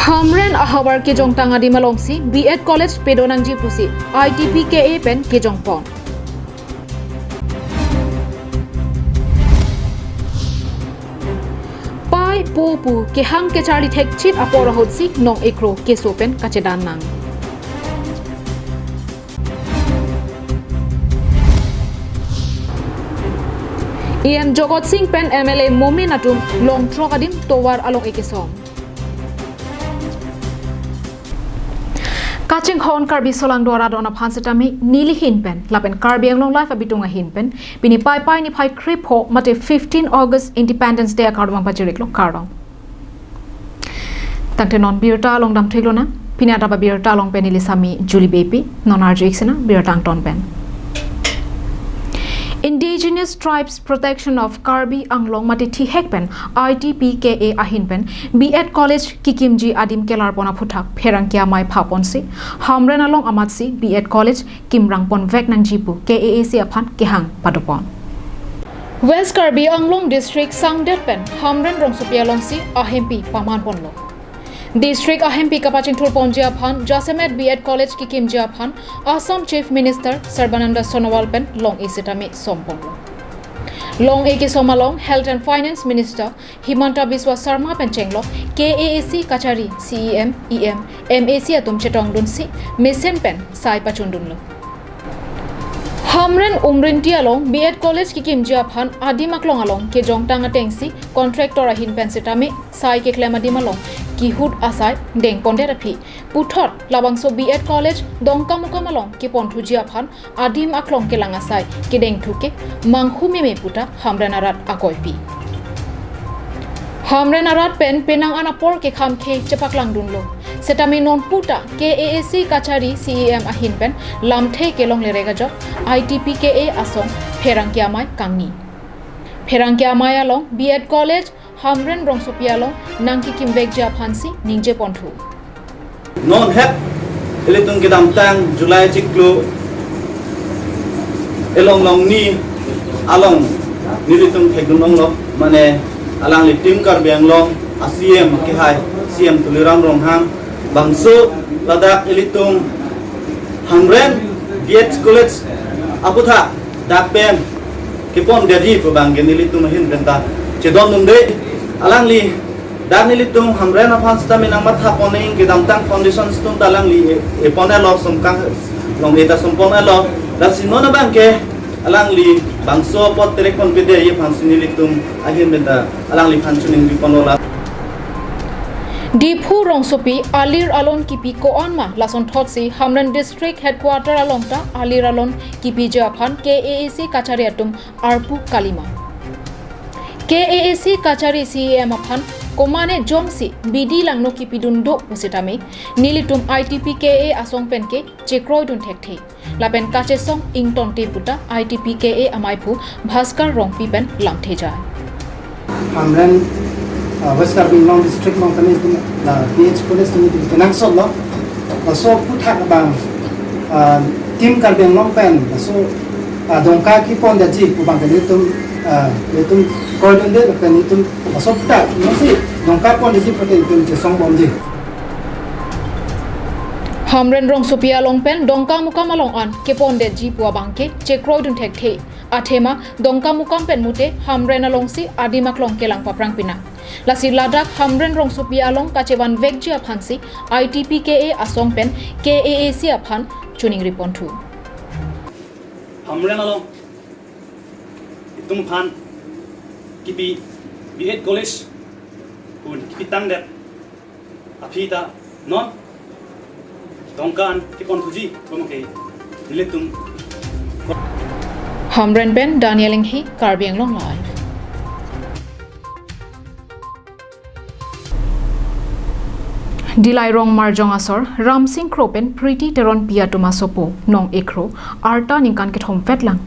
Hamren ahabar ke jong tangadi malongsi B.Ed College pedonangji pusi ITP KA pen ke jong pon. Pai popu ke hang ke chari thek chit apora hotsi nong ekro ke sopen kachedan nang. Ian Jogot Singh pen MLA Momi Natum long trokadim towar along ekesom. Kaching hon karbi solang dora dona phansitami nili hin pen lapen karbi anglong life abitunga hin pen bini pai ni pai krip ho mate 15 August Independence Day akardwang pajiriklo kardong. Tangte non birta long dam thiglo na pini Adap Abirta long pen ilisami Julie Baby non arjiksina birtang ton pen. Indigenous Tribes Protection of Karbi Anglong Matiti Hekpen ITPKA Ahinpen B.Ed College Kikimji Adim Kelar Pona Putak Perangkia Mai Paponsi Hamren along Amatsi B.Ed College Kimrangpon Veknang Jipu KAAC Apan Kehang Padopon West Karbi Anglong District Sangdetpen Hamren Rongsupia Longsi Ahempi Paman Ponlo District Ahempi Kapaching Turponjia Pan Jasemet B.Ed College Kikimjia Pan Assam Chief Minister Sarbananda Sonowal Pen Long Isitami Somponglo Long Eki Somalong Health and Finance Minister Himanta Biswa Sarma Penchenglo KAAC Kachari CEM EM MAC Atum Chetong Dunsi Mesen Pen Sai Pachundunlo Hamren Umrinti along B.Ed College Kikimjia Pan Adimaklong along Ke Jongtang Atengsi Contractor Ahin Pensitami Sai Ke Klemadim Kihud asai deng ponderapi puthot labangso B.Ed College dongka mukamalong ki ponthuji aphan adim aklong ke langasai ki deng thuke manghume me puta hamrenarat akoipi hamrenarat pen penang anapor ke khamkhe chepaklang dunlo setami non puta KAAC kachari CEM ahin pen lamthe ke long lerega jo ITPKA asong pherangkiamai kangni pherangkiamai along B.Ed College Hamren Rongsopialo Nangki Kimvek Japansi Ninje Pontu Non hep Elitung Kidam Tang July Chiklu Elong Long Ni Along Nilitung Tegumong Lo Mane Alang Litim Karbiang Long ACM Kihai CM Tuliram Ronghang Bangso Ladak Elitung Hamren B.Ed College Aputha Dakpen Kipon Dedi Pabangin Nilitung Mahin Benta Cedon Nungde Alang li dan nilitung hamren aphan stamina matha poning kidam tang foundation stone talang li eponelo somkang long eta somponelo dan sinona bangke alang li bangso pot telecom pede ye phansi nilitung ahin benda alang li phanchuning biponola Diphu Rongsopi Alir Alon Kipi Koanma Lason Thotsi Hamren District Headquarter Alongta Alir Alon Kipi Japan KAAC Kachariatum Arpu Kalima KAAC Kachari CEM Aphan Komane Jomsi BD Langno Kipidundo Pusitame Nilitum ITPKA Asong Penke Chekroidun Tekte Lapen Kachesong Ington Teputa ITPKA Amaipu Bhaskar Rongpi Pen Lamteja Hamren West Karbi Long District Montane BH Police Unit Tenang Solo so puthak bang Team Karbi Long Pen so dongka ki pon daji kubang kanitum Letung koridon de kan itu masuk tak masih dongkap pon di sini itu song bomji Hamren Rongsopia Longpen dongka mukamalong an ke pon de ji puwa bangke chekroidun thekte athema dongka mukampen mute Hamren alongsi adimaklong kelang paprang pina lasi ladak Hamren Rongsopia along kachewan vekji aphansi ITPKA asongpen KAAC aphan chuning ripontu Hamren along Tung Pan Kipi B.Ed College Kun Kipi Tangdet Apita Non Dongkan Kipon Fuji Pemake Nilitung Hamren Ben Daniel Inghi Karbi Anglong Live Dilai Rong Marjong Asor Ram Singh Kropen Priti Teron Pia Tumasopo Nong Ekro Arta Ningkan Ketom Vetlang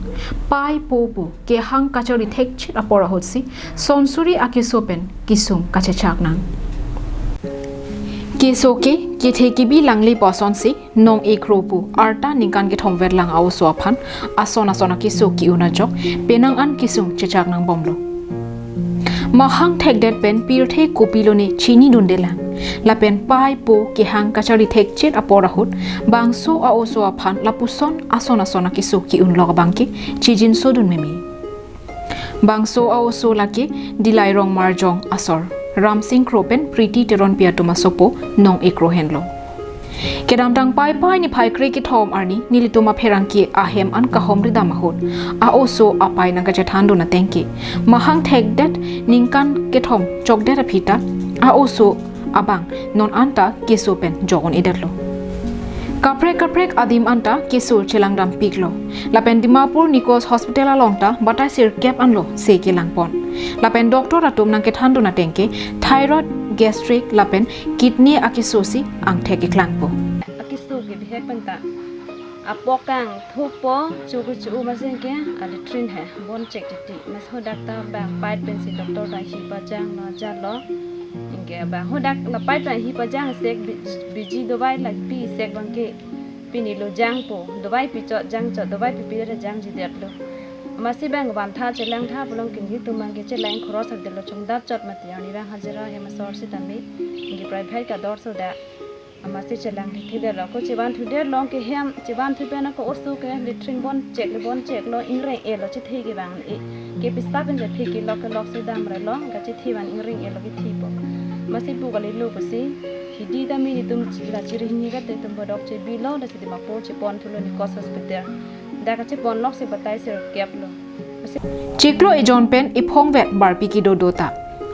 Pai Popu Ke Hang Kachari Tek Chit Apora Hotsi Sonsuri Akisopen Kisung Kachechak Nang Kisoke Kitekibi Langli Posonsi Nong Ekro Pu Arta Ningkan Ketom Vetlang Awsoapan Asona Sona Kisoki Unajok Penang An Kisung Chechak Nang Bomlo Mahang Tek Det Pen Pirte Kopilone Chini Dundelang la pen pai po ki hang kachari thek chet aporahut bangso a oso aphan lapuson asona kisu ki unlog bangki chijin sodun memi bangso a oso laki dilai rong marjong asor ram singh kropen priti teron pia tomasopo nong ekro henlo kedam dang pai ni phai kre ki thom arni nilituma pherangki ahem an ka hom rida mahut a oso apai nang ka jethan do na tengki mahang thek dat ningkan ke thom chok dat phita a oso abang non anta keso pen jogon idatlo kaprek adim anta keso chelangdam piklo lapen dimapur nikos hospital alongta batai sir cap anlo se ke langpon lapen doctor atum nang ke thandu na tengke thyroid gastric lapen kidney akisosi ang theke klangpo akisu ke bihek panta apokang thupo chu masen ke alitrin hai bon check ti mas ho doctor ba pai pen si doctor dai hi pa jang no jalo inge ba ho dak la pai tai hi pa jang sek biji dobai like pi sek bangke pini lo jang po dobai pi cho jang cho dobai pi da jang ji det lo masi bang ban tha chelang tha bolong kin hi tumang ke chelang cross ak delo chung dap chot mati ani ra hajara he masor si tami inge private ka dor so da amasi chelang thi de lo ko cheban thu de long ke hem cheban thu pe na ko osu ke litrin bon check lo ingre e lo che thi ke bang e ke pista ben je thi ke lo ke lok si dam re lo ga che thi ban ingring e lo ke thi po masi bu ga le lo ko si hidi da mi ni tum la chiri ni ga te tum bodok che bi lo da si de ma po che pon thu lo ni kos hospital da ka che pon lok se batai ser kep lo chiklo e jon pen iphong vet barpi ki do dota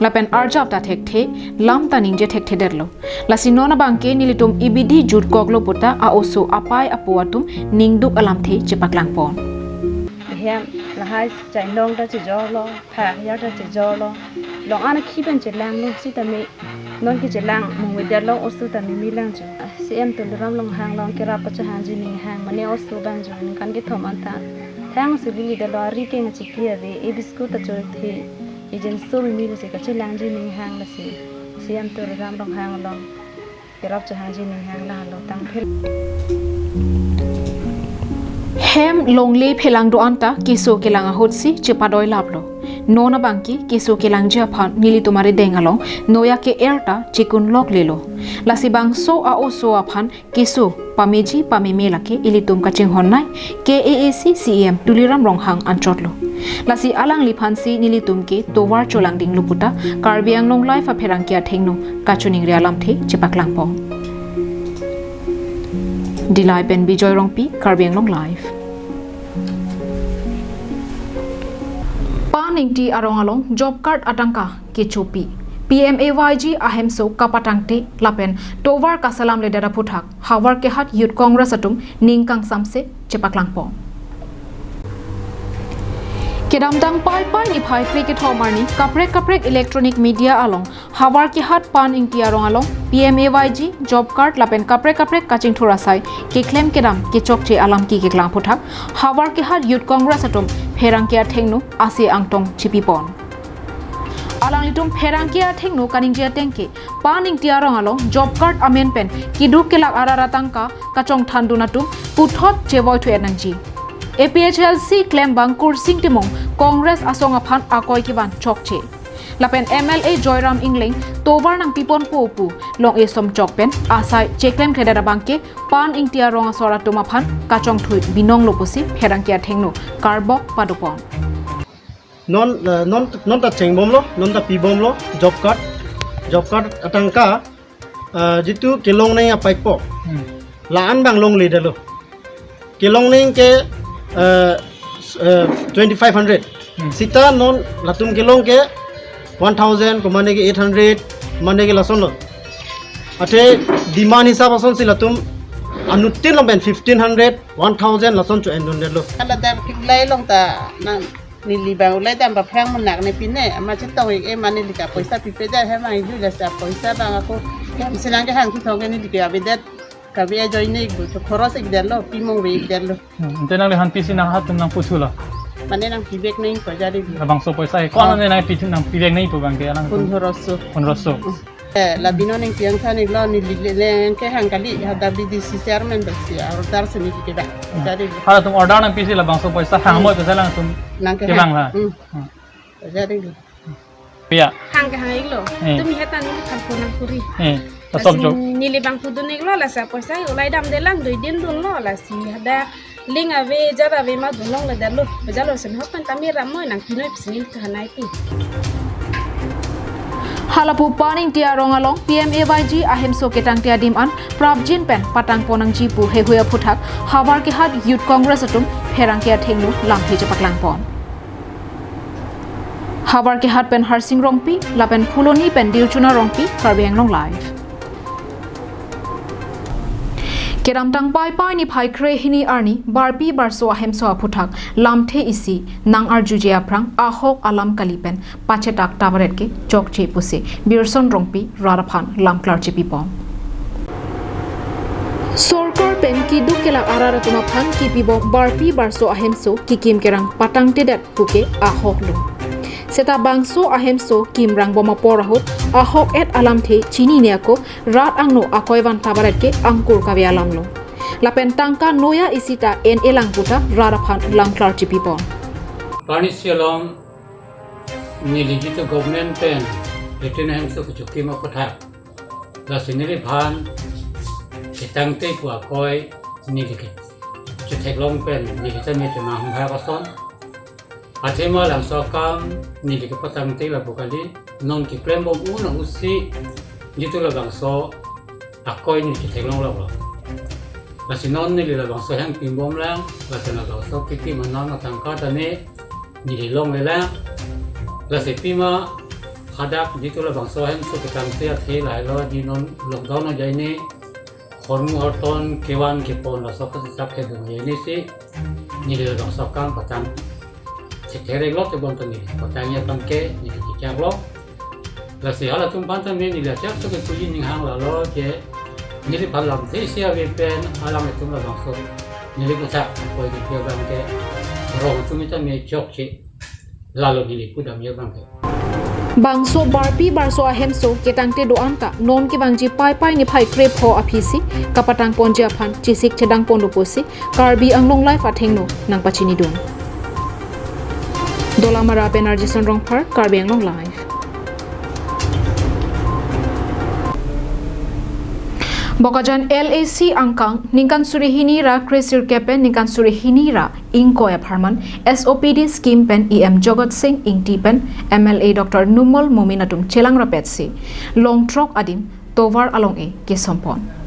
lapen arjab ta thek the lam ta ning je thek the derlo lasinona bangke nilitum ibidi jut koklo puta a oso apai apuatum ningduk alam the chepaklang pon hem la hai chai long ta che jo lo pha ya ta che jo lo long ana khi ben che lang no si ta me non ki che lang mong we der lo osu ta mi lang jo cm to ram long hang long ke ra pa cha han ji ning hang mane osu bang jo ning kan ke thoman ta thang su li de lo ri ke ng chi ki ave e biscuit ta cho the ejen so mi le se ka che lang ji ning hang la se cm to ram long hang long ke ra cha han ji ning hang la lo tang phel hem longle phelang do anta kiso kelanga hotsi chepadoi lablo nona bangki kiso kelang ja phan nili tumare dengalong noya ke erta chikun lok lelo lasi bang so a oso aphan kiso pameji pameme lake ilitum kaching honnai KAAC CM tuliram ronghang anchotlo lasi alang liphansi nilitum ke towar cholang ding luputa karbiang nong life a pherangkia thengno kachuning realam the chepaklang po dilai pen bijoy rongpi karbiang long life paning arong along job card atangka kechopi PMAYG ahemso kapatangte lapen tovar kasalam le dara puthak hawar ke hat youth congress atum ningkang samse chepaklangpo kedam dang pai ni phai cricket homarni kaprek electronic media along hawar ke hat pan ing arong along PMAYG job card lapen kaprek kaching thura sai ke claim kedam ke chokche alam ki ke klang puthak hawar ke hat youth congress atum pherangkia thengnu ase angtong chipipon alang litum pherangkia thengnu kaningja tengke paning tiarong along job card amen pen kiduk kelak arara tangka kachong thandunatum puthot chewoi thu enangji APHLC claim bangkur singtimong congress asong aphan akoi kiban chokche lapen MLA Joyram Ingling tovar nang pipon popu long e som chokpen asai cheklem khedara bangke pan ing tiarong asora tumaphan kachong thui binong loposi pherangkia thengnu karbok padupon non ta chengbom lo non ta pibom lo job card atangka jitu kelong nei apai po laan bang long le dalo kelong nei ke 2500 sita non latum kelong ke 1000 ko mane ke 800 mane ke lason lo ate demand hisab ason si latum anutin lo ben 1500 1000 lason chu endon dalo ala da lai long ta na ni libang lai dam ba phang man nak ne pin ne ama chin tong e mani lika paisa pi pe da he ma ju la sa paisa bang ako kem silang ke hang ki thong ni lika be dat ka be join ne bu to khoros ik der lo pi mong be ik der lo tenang le han pisi nang hat nang puchula mane nang pi bek nei ko jadi abang so paisa kon ne nang pisi nang pi bek nei to bang ke alang kun horoso la bino ning piang thani lo ni le ke hang kali ha da bi di si chairman ba si ar dar se ni ki ba jadi hala tum order nang pisi la bang so paisa hang mo paisa lang tum nang ke bang la jadi Pia. hang ke hang iglo tu mi heta ni kan pon nang puri Ta sob jok. nili bang pudun iglo la sa poisa ulai dam de lang doi din dun lo la si ada ling ave jara ave ma dun long la dalu bejalo sen hokan tamir ramoy nang kinoi psinin ka hanai pi Halapu paning tia rong along PMAYG ahem so ketang tia dim an Prabjin pen patang ponang jipu hehuya puthak Habar ke hat Youth Congress atum pherang kia thengnu lam phi japaklang pon Habar ke hat pen harsing rongpi lapen phuloni pen diuchuna rongpi Karbiang long live Keram tang pai pai ni phai kre hini arni barpi barso ahem so aputhak lamthe isi nang arjuje aprang ahok alam kalipen pache tak tabaret ke chokche puse birson rongpi radaphan lam klarche pipom Sorkar pen ki dukela arara tuma phan ki pibo barpi barso ahem so kikim kerang patang tedat puke ahok lu Seta bangso ahemso kim rang boma porahut ahok et alam the chini ne ko rat angno akoiwan tabaret ke angkur kawe alam lo lapen tangka noya isita en elang puta radaphan lam klarchi pipon Panisialom ni legit government pen etin hemso kuchuki ma kotha la siniri bhan kitangte ku akoi ni legit chetheklong pen ni kita me te ma hum ha kason Atema lang sokam ni di kapatang te la bukali non ki prembo una usi dito la bangso akoy ni kiteglong la la sinon ni la bangso hang pimbom lang la tena bangso kiti manon tangka tane ni di long le lang la sepima hadak dito la bangso hang so kitang te athe la lo di non lockdown na jai ni hormu horton kewan ke pon la sok sa ke du ni si ni la bangso kam patang Cekere glok te bon tani, patanya pangke ni kicak glok. La si hala tum pantan me ni la cak to ke kuji ning hang la lo je ni li palam te sia ve pen alam tum la bangso. Ni li kutak ko di pia bangke. Ro tum ita me chok che. Lalu ni li pudam ye bangke. Bangso barpi barso ahemso ketang te doan ka non ke bangji pai pai ni phai krep ho aphisi kapatang ponja phan chisik chedang ponduposi karbi anglong life athengno nang pachini dun Dolamara Energy Sonrong Park, Karbiang Long Live. Bokajan LAC Angkang, Ningkan Surihinira, Krisir Kepen, Ningkan Surihinira, Inkoya Parman, SOPD Scheme Pen, EM Jogot Singh, Ingti Pen, MLA Dr. Numol Mominatum, Chelang Rapetsi, Long Trok Adim, Tovar Along E, Kesompon.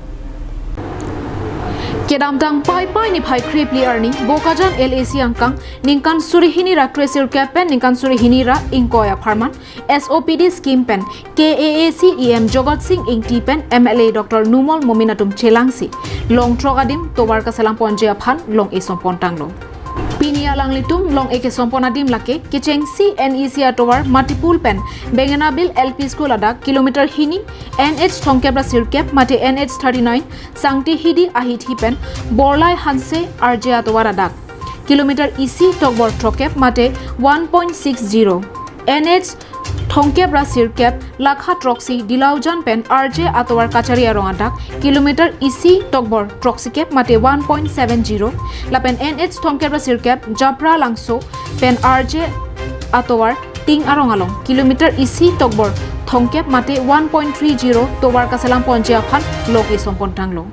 Kedam tang pai pai ni phai krip li arni bokajan LAC angkang ningkan surihini ra Krisir Kepen ningkan surihini ra Inkoya Parman SOPD Scheme Pen KAAC EM Jogot Singh Ingti Pen MLA Dr. Numol Mominatum Chelangsi Long Trogadim Tobar Kasalang Ponjea Phan Long Esompon Tanglo Pinia Langlitum Long Eke Somponadim Lake Kicheng CNEC Tower Matipul Pen Bengenabil LP School Ada Kilometer Hini NH Thongkebra Sirkep Mate NH 39 Sangti Hidi Ahit Hipen Borlai Hanse RJ Tower Ada Kilometer EC Togbor Trokep Mate 1.60 NH Thongkebra Sirkep Lakha Troxy Dilaujan Pen RJ Atowar Kacharia Rongadak Kilometer EC Togbor Troxykep Mate 1.70 Lapen NH Thongkebra Sirkep Japra Langso Pen RJ Atowar Ting Arongalong Kilometer EC Togbor Thongkep Mate 1.30 Towar Kasalang Ponjea Phan Lok Esompon Tanglo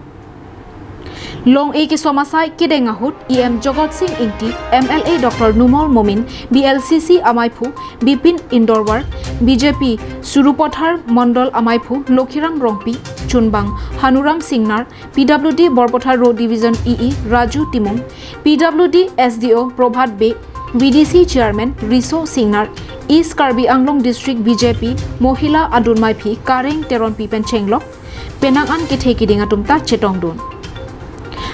Long Eke Somasai Kidengahut EM Jogot Singh Ingti MLA Dr. Numol Momin BLCC Amaipu Bipin Indorwar BJP Surupothar Mondol Amaipu Lokhirang Rongpi Chunbang Hanuram Singnar PWD Borpothar Road Division EE Raju Timung PWD SDO Probhat Be BDC Chairman Riso Singnar East Karbi Anglong District BJP Mohila Adunmaipi Kareng Teron Pipen Chenglok Penangan Kitheki Dingatumta Chetongdun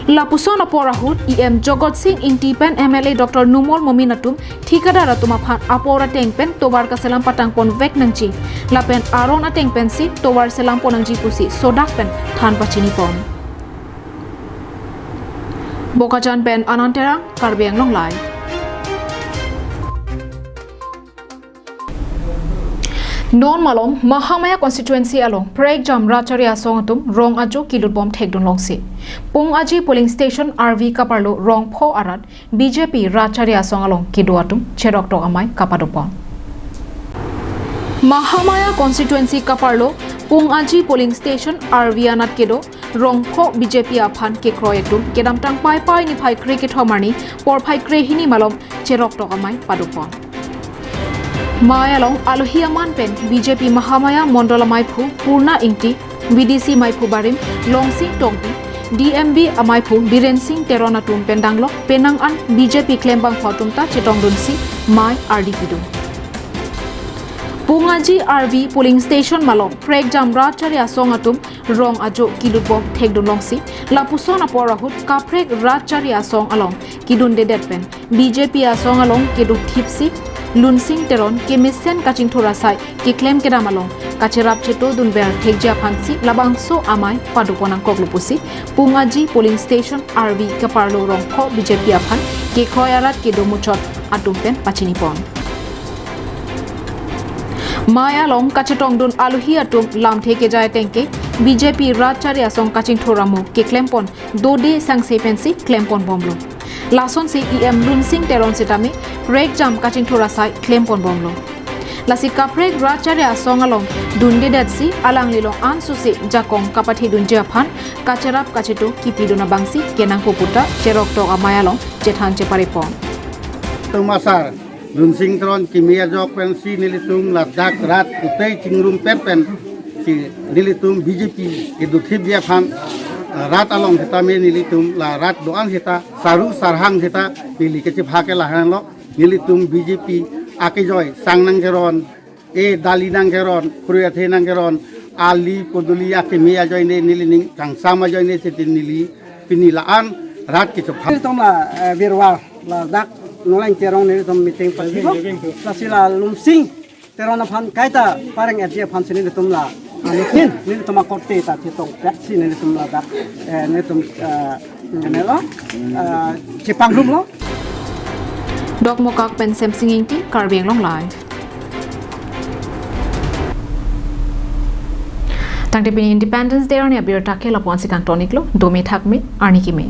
Lapuson Aporahut EM Jogot Singh Ingti Pen MLA Dr. Numol Mominatum Thikadara Tumaphan Apora Tengpen Tobar Kaselam Patangpon Vek Nangchi Lapen Arona Tengpen Si Tobar Selam Ponangji Pusi Sodak Pen Than Pachini Pon Bokajan Pen Ananterang Karbiang Long Live Non Malong Mahamaya constituency along Preg Jam Racharia Songatum Rong Ajo Kilut Bom Thekdun Longsi Pung Aji polling station RV Kaparlo Rong Pho Arat BJP Racharia Songalong Kiduatum Cherok Tok Amai Kapadopon Mahamaya constituency kaparlo pung aji polling station Arvianat kedo rongpho BJP aphan ke kroyektum kedam tang pai pai ni phai cricket homani por phai krehini malom cherok tokamai padupon Mayalong alohi aman pen BJP Mahamaya Mondola Maipu Purna Ingti BDC Maipu Barim Longsing Tongpi DMB Amaipu Biren Singh Teronatum Pendanglo Penang an BJP Klembang Photumta Chetong Dunsi Mai RDP Pungaji RV polling station malong prek jam ratchari asong atum rong ajo kilutbom thekdun longsi lapuson aporahut ka prek ratchari asong along kidun dedetpen BJP asong along kedu thipsi lunsing teron kemisen kaching thorasai ki claim kedam along kachirap cheto dun ber thekja phansi labangso amai paduponang koklupusi Pungaji polling station RV kaparlo rong kho BJP aphan ke khoyarat kedu muchot atumpen pachinipon Maya long kachetong dun aluhi atum lam theke jaya tengke BJP Ratchari asong kaching thoramu ke klempon dode sangse pensi klempon bomlo lason se EM lunsing teron setame prek jam kaching thora sai klempon bomlo lasika prek Ratchari asong along dunde datsi alang lilong ansu se jakong kapathi dun japhan kacherap kachetu kipiduna bangsi kenang poputa cherok to amaya long jethan cheparipon Tumasar Lunsing tron kimia jok pen si nilitum ladak rat utei cingrum pen si nilitum BJP itu thibia phan rat along hita me nilitum la rat doan hita saru sarhang hita pili ke phake lahan lo nilitum BJP ake joy sangnang geron e dali nang geron pruya the nang geron ali poduli ake mia joy ne nilining kang sama joy ne setin nili pinilaan rat ke phak toma birwal la dak nolain terong ni tom meeting pasibo lasila lumsing terona phan kaita pareng atia phan sini tum la anikin ni toma korte ta titong taxi ni tum la dak ni tum nelo chipang rum lo Dok mokak pen sem singing ti Karbiang long live Tangte pini Independence Day Adap Abirta ke lapon si kantonik lo domi thakme arni kime